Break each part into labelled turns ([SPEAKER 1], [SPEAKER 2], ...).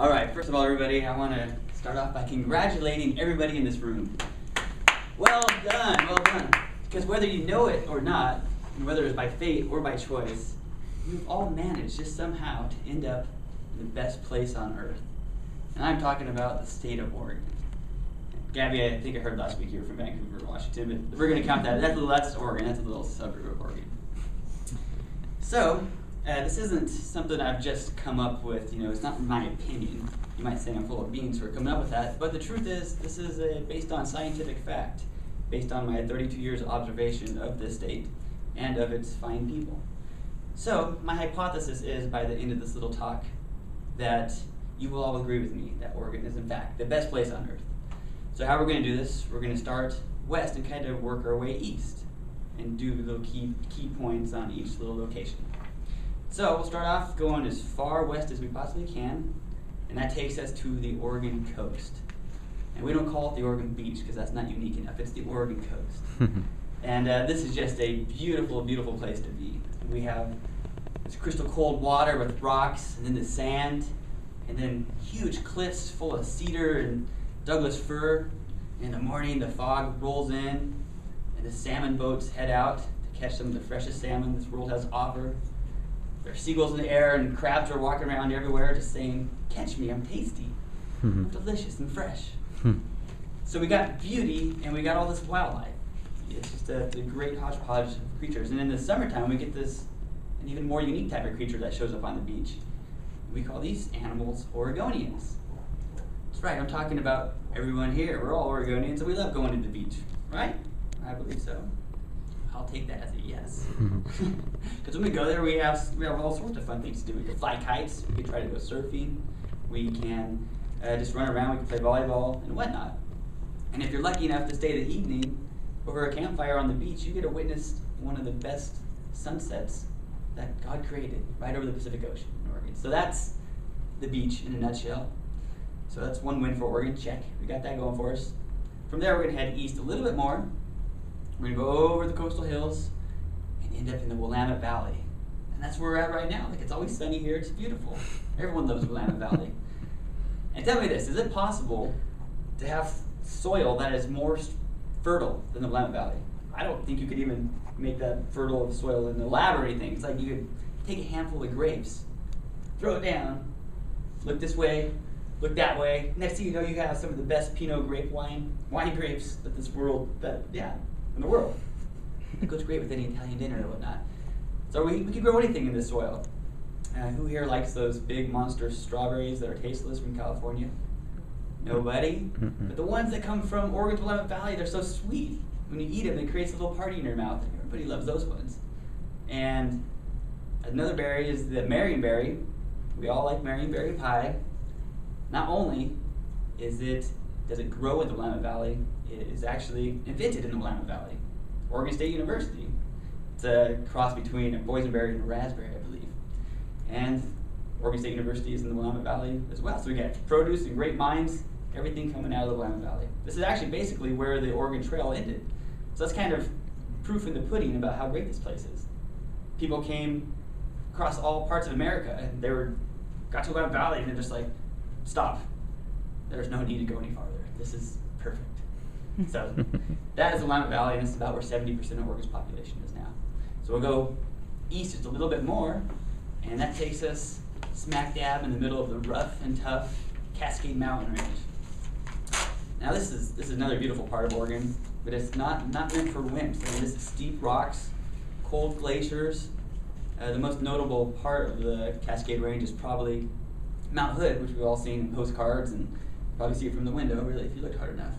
[SPEAKER 1] All right, first of all, everybody, I want to start off by congratulating everybody in this room. Well done, well done. Because whether you know it or not, and whether it's by fate or by choice, you've all managed just somehow to end up in the best place on earth. And I'm talking about the state of Oregon. Gabby, I think I heard last week you were from Vancouver, Washington, but we're going to count that. That's Oregon. That's a little suburb of Oregon. So, this isn't something I've just come up with. It's not my opinion. You might say I'm full of beans for coming up with that, but the truth is, this is based on scientific fact, based on my 32 years of observation of this state and of its fine people. So, my hypothesis is, by the end of this little talk, that you will all agree with me that Oregon is, in fact, the best place on earth. So how we're going to do this, we're going to start west and kind of work our way east and do little key points on each little location. So we'll start off going as far west as we possibly can, and that takes us to the Oregon coast. And we don't call it the Oregon beach because that's not unique enough. It's the Oregon coast. And this is just a beautiful, beautiful place to be. We have this crystal cold water with rocks, and then the sand, and then huge cliffs full of cedar and Douglas fir. In the morning, the fog rolls in, and the salmon boats head out to catch some of the freshest salmon this world has to offer. There are seagulls in the air, and crabs are walking around everywhere just saying, "Catch me, I'm tasty. I'm delicious and fresh." So we got beauty, and we got all this wildlife. It's just a great hodgepodge of creatures. And in the summertime, we get this an even more unique type of creature that shows up on the beach. We call these animals Oregonians. That's right, I'm talking about everyone here. We're all Oregonians, and we love going to the beach, right? I believe so. I'll take that as a yes. Because when we go there, we have all sorts of fun things to do. We can fly kites, we can try to go surfing, we can just run around, we can play volleyball and whatnot. And if you're lucky enough to stay the evening over a campfire on the beach, you get to witness one of the best sunsets that God created right over the Pacific Ocean in Oregon. So that's the beach in a nutshell. So that's one win for Oregon, check. We got that going for us. From there, we're going to head east a little bit more. We're going to go over the coastal hills and end up in the Willamette Valley. And that's where we're at right now. Like, it's always sunny here. It's beautiful. Everyone loves Willamette Valley. And tell me this, is it possible to have soil that is more fertile than the Willamette Valley? I don't think you could even make that fertile of soil in the lab or anything. It's like you could take a handful of grapes, throw it down, look this way, look that way. Next thing you know, you have some of the best Pinot grape wine grapes in the world. It goes great with any Italian dinner or whatnot. So we can grow anything in this soil. Who here likes those big monster strawberries that are tasteless from California? Nobody? But the ones that come from Oregon's Willamette Valley, they're so sweet. When you eat them, it creates a little party in your mouth. Everybody loves those ones. And another berry is the marionberry. We all like marionberry pie. Not only does it grow in the Willamette Valley, it is actually invented in the Willamette Valley. Oregon State University. It's a cross between a boysenberry and a raspberry, I believe. And Oregon State University is in the Willamette Valley as well. So we get produce and grape mines, everything coming out of the Willamette Valley. This is actually basically where the Oregon Trail ended. So that's kind of proof in the pudding about how great this place is. People came across all parts of America, and got to the Willamette Valley, and they're just like, stop. There's no need to go any farther. This is perfect. So that is the Willamette Valley, and it's about where 70% of Oregon's population is now. So we'll go east just a little bit more, and that takes us smack dab in the middle of the rough and tough Cascade Mountain Range. Now this is another beautiful part of Oregon, but it's not meant for wimps. I mean, this is steep rocks, cold glaciers. The most notable part of the Cascade Range is probably Mount Hood, which we've all seen in postcards and probably see it from the window, really, if you look hard enough.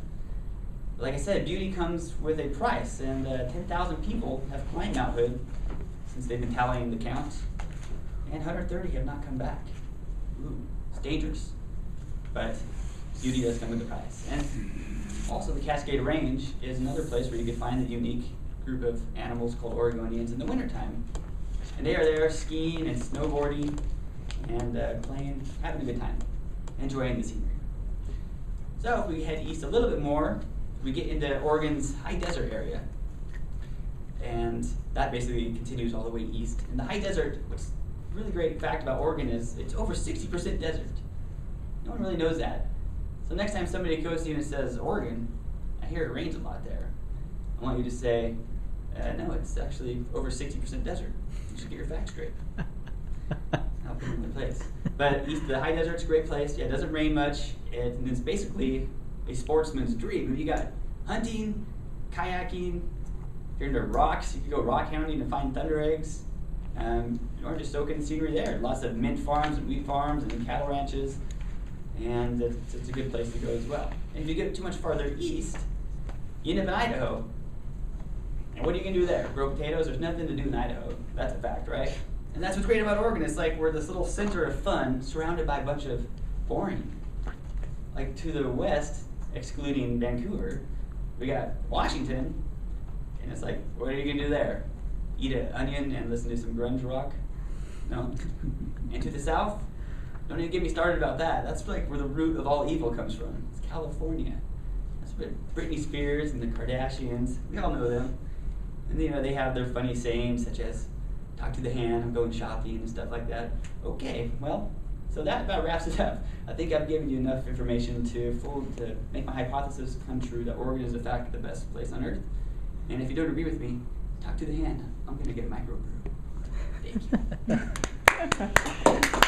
[SPEAKER 1] But like I said, beauty comes with a price, and 10,000 people have climbed Mount Hood since they've been tallying the count, and 130 have not come back. Ooh, it's dangerous, but beauty does come with a price. And also the Cascade Range is another place where you can find the unique group of animals called Oregonians in the wintertime. And they are there skiing and snowboarding and playing, having a good time, enjoying the scenery. So if we head east a little bit more, we get into Oregon's high desert area. And that basically continues all the way east. In the high desert, what's a really great fact about Oregon is it's over 60% desert. No one really knows that. So next time somebody goes to you and says, Oregon, I hear it rains a lot there. I want you to say, no, it's actually over 60% desert. You should get your facts straight. I'll put them in place. But the high desert's a great place. Yeah, it doesn't rain much. It's basically a sportsman's dream. You got hunting, kayaking. If you're into rocks, you can go rock hounding and find thunder eggs. Or just soak in the scenery there. Lots of mint farms and wheat farms and cattle ranches. And it's a good place to go as well. And if you get too much farther east, you end up in Idaho. And what are you going to do there? Grow potatoes? There's nothing to do in Idaho. That's a fact, right? And that's what's great about Oregon. It's like we're this little center of fun surrounded by a bunch of boring. Like to the west, excluding Vancouver, we got Washington. And it's like, what are you going to do there? Eat an onion and listen to some grunge rock? No? And to the south? Don't even get me started about that. That's like where the root of all evil comes from. It's California. That's where Britney Spears and the Kardashians, we all know them. And they have their funny sayings such as, talk to the hand, I'm going shopping and stuff like that. Okay, well, so that about wraps it up. I think I've given you enough information to make my hypothesis come true that Oregon is in fact the best place on earth. And if you don't agree with me, talk to the hand. I'm going to get a microbrew. Thank you.